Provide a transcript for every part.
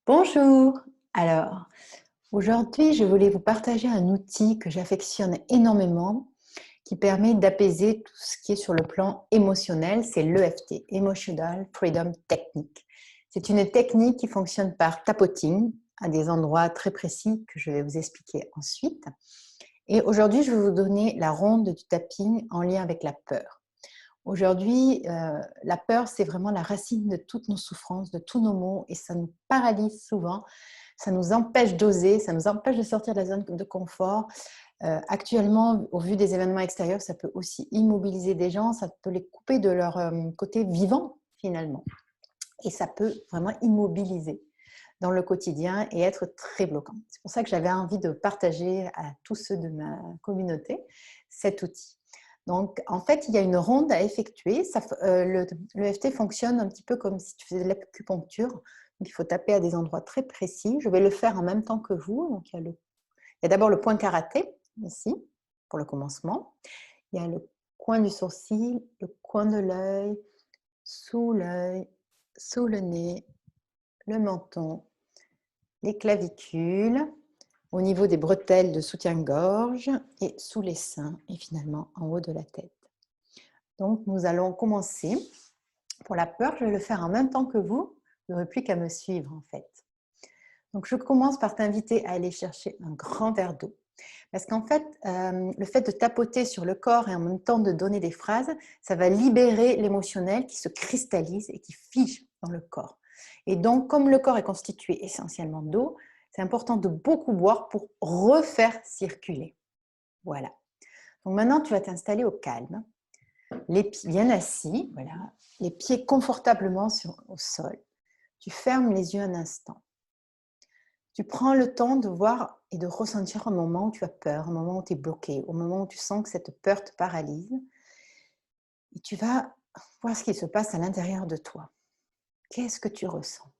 Bonjour! Alors, aujourd'hui, je voulais vous partager un outil que j'affectionne énormément, qui permet d'apaiser tout ce qui est sur le plan émotionnel, c'est l'EFT, Emotional Freedom Technique. C'est une technique qui fonctionne par tapoting à des endroits très précis que je vais vous expliquer ensuite. Et aujourd'hui, je vais vous donner la ronde du tapping en lien avec la peur. Aujourd'hui, la peur, c'est vraiment la racine de toutes nos souffrances, de tous nos maux, et ça nous paralyse souvent, ça nous empêche d'oser, ça nous empêche de sortir de la zone de confort. Actuellement, au vu des événements extérieurs, ça peut aussi immobiliser des gens, ça peut les couper de leur côté vivant, finalement. Et ça peut vraiment immobiliser dans le quotidien et être très bloquant. C'est pour ça que j'avais envie de partager à tous ceux de ma communauté cet outil. Donc, en fait, il y a une ronde à effectuer. L'EFT fonctionne un petit peu comme si tu faisais de l'acupuncture. Donc, il faut taper à des endroits très précis. Je vais le faire en même temps que vous. Donc, il y a d'abord le point karaté, ici, pour le commencement. Il y a le coin du sourcil, le coin de l'œil, sous le nez, le menton, les clavicules, au niveau des bretelles de soutien-gorge et sous les seins et finalement en haut de la tête. Donc nous allons commencer. Pour la peur, je vais le faire en même temps que vous. Vous n'aurez plus qu'à me suivre en fait. Donc je commence par t'inviter à aller chercher un grand verre d'eau. Parce qu'en fait, le fait de tapoter sur le corps et en même temps de donner des phrases, ça va libérer l'émotionnel qui se cristallise et qui fige dans le corps. Et donc, comme le corps est constitué essentiellement d'eau, c'est important de beaucoup boire pour refaire circuler. Voilà. Donc maintenant, tu vas t'installer au calme, les pieds bien assis, voilà, les pieds confortablement au sol. Tu fermes les yeux un instant. Tu prends le temps de voir et de ressentir un moment où tu as peur, un moment où tu es bloqué, au moment où tu sens que cette peur te paralyse. Et tu vas voir ce qui se passe à l'intérieur de toi. Qu'est-ce que tu ressens?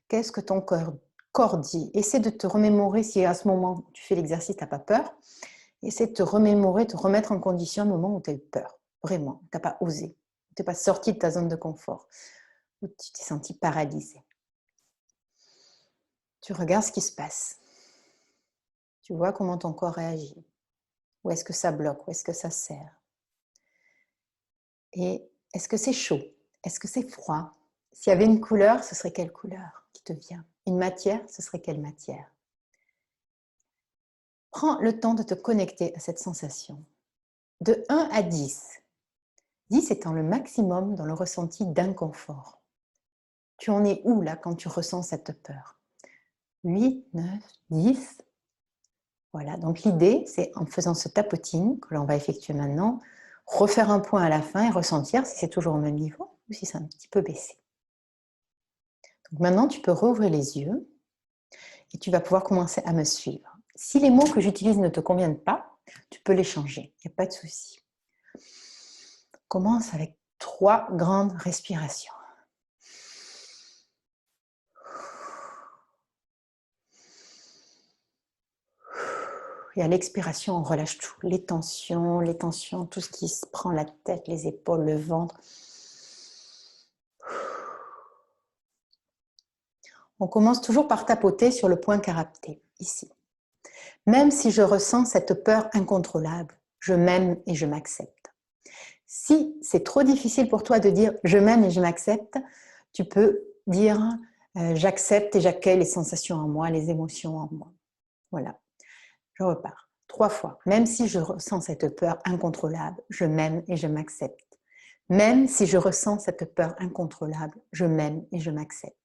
Qu'est-ce que ton corps dit? Essaie de te remémorer si à ce moment où tu fais l'exercice, tu n'as pas peur. Essaie de te remémorer, de te remettre en condition le moment où tu as eu peur. Vraiment, tu n'as pas osé. Tu n'es pas sorti de ta zone de confort. Où tu t'es senti paralysé. Tu regardes ce qui se passe. Tu vois comment ton corps réagit. Où est-ce que ça bloque? Où est-ce que ça serre? Et est-ce que c'est chaud? Est-ce que c'est froid? S'il y avait une couleur, ce serait quelle couleur qui te vient? Une matière, ce serait quelle matière? Prends le temps de te connecter à cette sensation. De 1 à 10. 10 étant le maximum dans le ressenti d'inconfort. Tu en es où là quand tu ressens cette peur? 8, 9, 10. Voilà, donc l'idée, c'est en faisant ce tapoting que l'on va effectuer maintenant, refaire un point à la fin et ressentir si c'est toujours au même niveau ou si c'est un petit peu baissé. Donc maintenant, tu peux rouvrir les yeux et tu vas pouvoir commencer à me suivre. Si les mots que j'utilise ne te conviennent pas, tu peux les changer, il n'y a pas de souci. Commence avec 3 grandes respirations. Et à l'expiration, on relâche tout, les tensions, tout ce qui se prend la tête, les épaules, le ventre. On commence toujours par tapoter sur le point karaté, ici. Même si je ressens cette peur incontrôlable, je m'aime et je m'accepte. Si c'est trop difficile pour toi de dire « je m'aime et je m'accepte », tu peux dire « j'accepte et j'accueille les sensations en moi, les émotions en moi ». Voilà, je repars. 3 fois. Même si je ressens cette peur incontrôlable, je m'aime et je m'accepte. Même si je ressens cette peur incontrôlable, je m'aime et je m'accepte.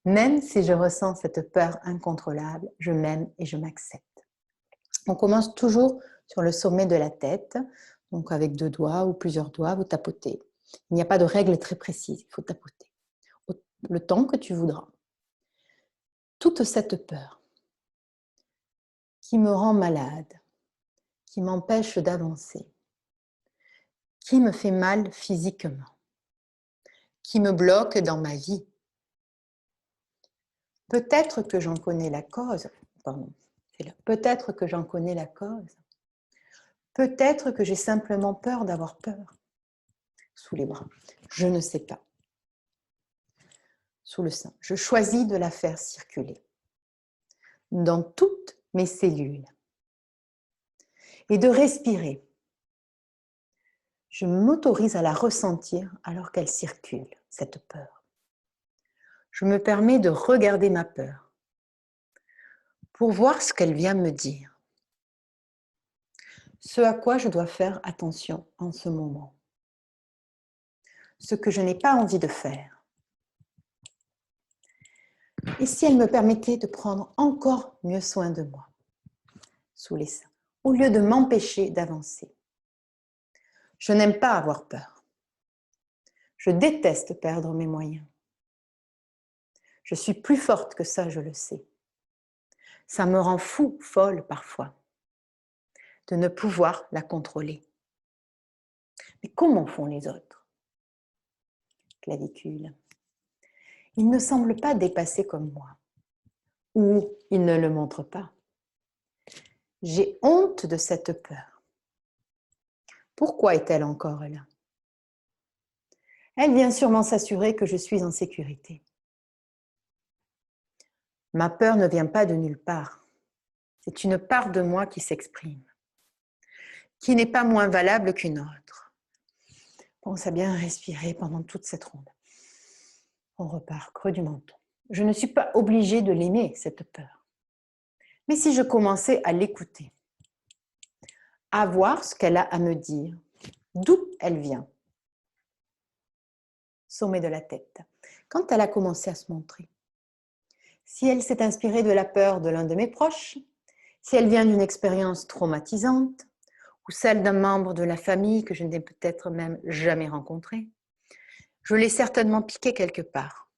Même si je ressens cette peur incontrôlable, je m'aime et je m'accepte. On commence toujours sur le sommet de la tête, donc avec 2 doigts ou plusieurs doigts, vous tapotez. Il n'y a pas de règle très précise, il faut tapoter. Le temps que tu voudras. Toute cette peur qui me rend malade, qui m'empêche d'avancer, qui me fait mal physiquement, qui me bloque dans ma vie. Peut-être que j'en connais la cause, peut-être que j'en connais la cause, peut-être que j'ai simplement peur d'avoir peur sous les bras, je ne sais pas. sous le sein. Je choisis de la faire circuler dans toutes mes cellules et de respirer. Je m'autorise à la ressentir alors qu'elle circule, cette peur. Je me permets de regarder ma peur pour voir ce qu'elle vient me dire. Ce à quoi je dois faire attention en ce moment. Ce que je n'ai pas envie de faire. Et si elle me permettait de prendre encore mieux soin de moi, sous les seins, au lieu de m'empêcher d'avancer. Je n'aime pas avoir peur. Je déteste perdre mes moyens. Je suis plus forte que ça, je le sais. Ça me rend fou, folle parfois, de ne pouvoir la contrôler. Mais comment font les autres? Clavicule. Ils ne semblent pas dépassés comme moi. Ou ils ne le montrent pas. J'ai honte de cette peur. Pourquoi est-elle encore là? Elle vient sûrement s'assurer que je suis en sécurité. Ma peur ne vient pas de nulle part. C'est une part de moi qui s'exprime, qui n'est pas moins valable qu'une autre. Pense à bien respirer pendant toute cette ronde. On repart, creux du menton. Je ne suis pas obligée de l'aimer, cette peur. Mais si je commençais à l'écouter, à voir ce qu'elle a à me dire, d'où elle vient, sommet de la tête, quand elle a commencé à se montrer. Si elle s'est inspirée de la peur de l'un de mes proches, si elle vient d'une expérience traumatisante, ou celle d'un membre de la famille que je n'ai peut-être même jamais rencontré, je l'ai certainement piqué quelque part,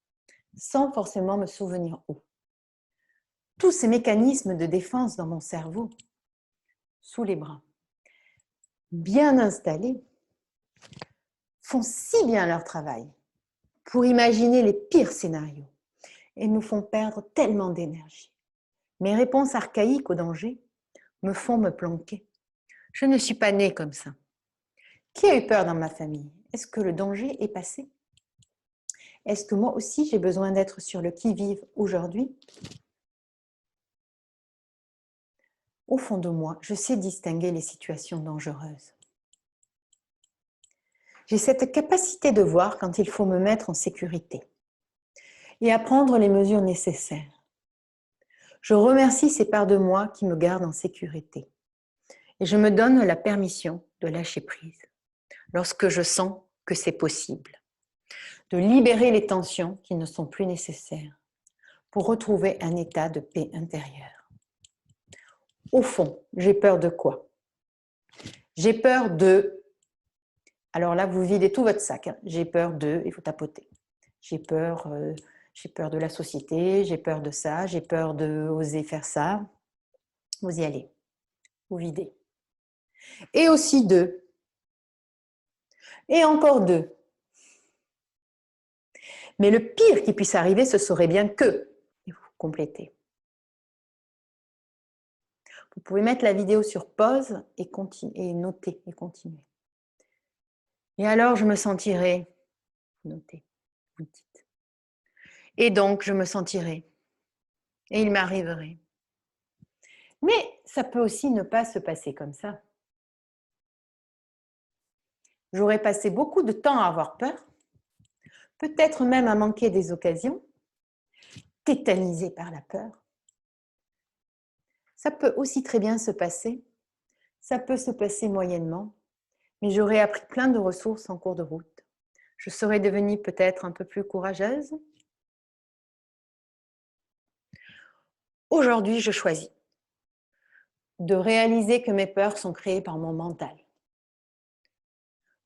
sans forcément me souvenir où. Tous ces mécanismes de défense dans mon cerveau, sous les bras, bien installés, font si bien leur travail pour imaginer les pires scénarios et nous font perdre tellement d'énergie. Mes réponses archaïques au danger me font me planquer. Je ne suis pas née comme ça. Qui a eu peur dans ma famille? Est-ce que le danger est passé? Est-ce que moi aussi j'ai besoin d'être sur le qui-vive aujourd'hui? Au fond de moi, je sais distinguer les situations dangereuses. J'ai cette capacité de voir quand il faut me mettre en sécurité et à prendre les mesures nécessaires. Je remercie ces parts de moi qui me gardent en sécurité et je me donne la permission de lâcher prise lorsque je sens que c'est possible, de libérer les tensions qui ne sont plus nécessaires pour retrouver un état de paix intérieure. Au fond, j'ai peur de quoi? J'ai peur de... Alors là, vous videz tout votre sac. J'ai peur de... Il faut tapoter. J'ai peur de la société, j'ai peur de ça, j'ai peur d'oser faire ça. Vous y allez. Vous videz. Et aussi de... Et encore de... Mais le pire qui puisse arriver, ce serait bien que... Et vous complétez. Vous pouvez mettre la vidéo sur pause et noter et continuer. Et alors, je me sentirai... Notez, vous dites. Et donc, je me sentirai. Et il m'arriverait. Mais ça peut aussi ne pas se passer comme ça. J'aurais passé beaucoup de temps à avoir peur, peut-être même à manquer des occasions, tétanisée par la peur. Ça peut aussi très bien se passer, ça peut se passer moyennement, mais j'aurais appris plein de ressources en cours de route. Je serais devenue peut-être un peu plus courageuse. Aujourd'hui, je choisis de réaliser que mes peurs sont créées par mon mental,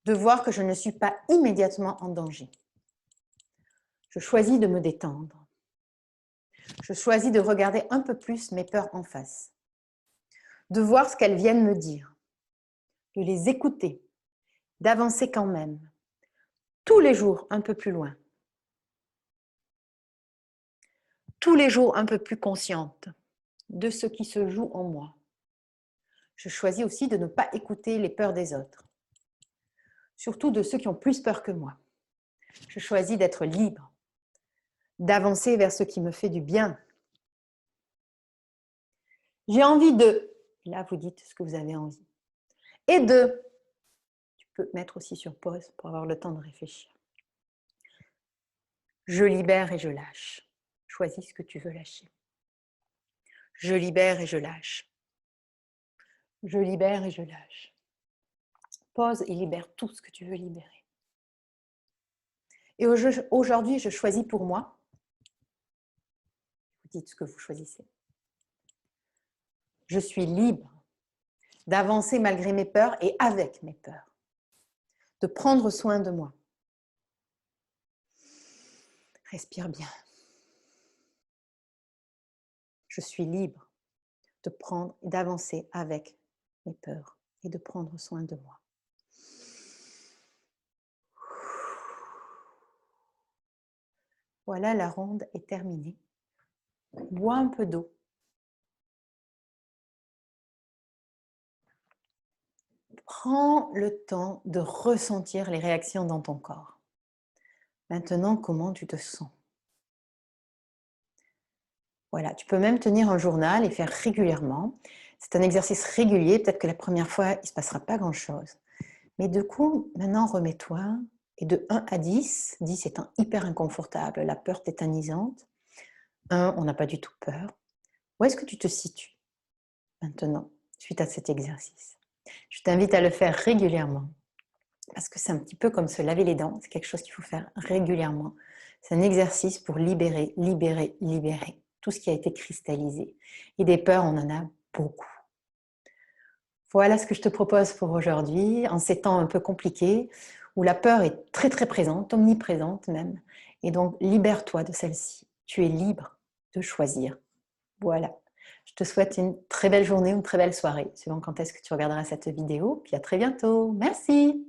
de voir que je ne suis pas immédiatement en danger. Je choisis de me détendre. Je choisis de regarder un peu plus mes peurs en face, de voir ce qu'elles viennent me dire, de les écouter, d'avancer quand même, tous les jours un peu plus loin, tous les jours un peu plus consciente de ce qui se joue en moi. Je choisis aussi de ne pas écouter les peurs des autres, surtout de ceux qui ont plus peur que moi. Je choisis d'être libre, d'avancer vers ce qui me fait du bien. J'ai envie de, là vous dites ce que vous avez envie. Et de, tu peux mettre aussi sur pause pour avoir le temps de réfléchir. Je libère et je lâche. Choisis ce que tu veux lâcher. Je libère et je lâche. Je libère et je lâche. Pose et libère tout ce que tu veux libérer. Et aujourd'hui, je choisis pour moi. Vous dites ce que vous choisissez. Je suis libre d'avancer malgré mes peurs et avec mes peurs. De prendre soin de moi. Respire bien. Je suis libre de prendre et d'avancer avec mes peurs et de prendre soin de moi. Voilà, la ronde est terminée. Bois un peu d'eau. Prends le temps de ressentir les réactions dans ton corps. Maintenant, comment tu te sens? Voilà, tu peux même tenir un journal et faire régulièrement. C'est un exercice régulier, peut-être que la première fois, il ne se passera pas grand-chose. Mais du coup, maintenant, remets-toi. Et de 1 à 10, 10 étant hyper inconfortable, la peur tétanisante. 1, on n'a pas du tout peur. Où est-ce que tu te situes maintenant, suite à cet exercice? Je t'invite à le faire régulièrement. Parce que c'est un petit peu comme se laver les dents. C'est quelque chose qu'il faut faire régulièrement. C'est un exercice pour libérer, libérer, libérer tout ce qui a été cristallisé. Et des peurs, on en a beaucoup. Voilà ce que je te propose pour aujourd'hui, en ces temps un peu compliqués, où la peur est très très présente, omniprésente même. Et donc, libère-toi de celle-ci. Tu es libre de choisir. Voilà. Je te souhaite une très belle journée ou une très belle soirée, selon quand est-ce que tu regarderas cette vidéo. Puis à très bientôt. Merci.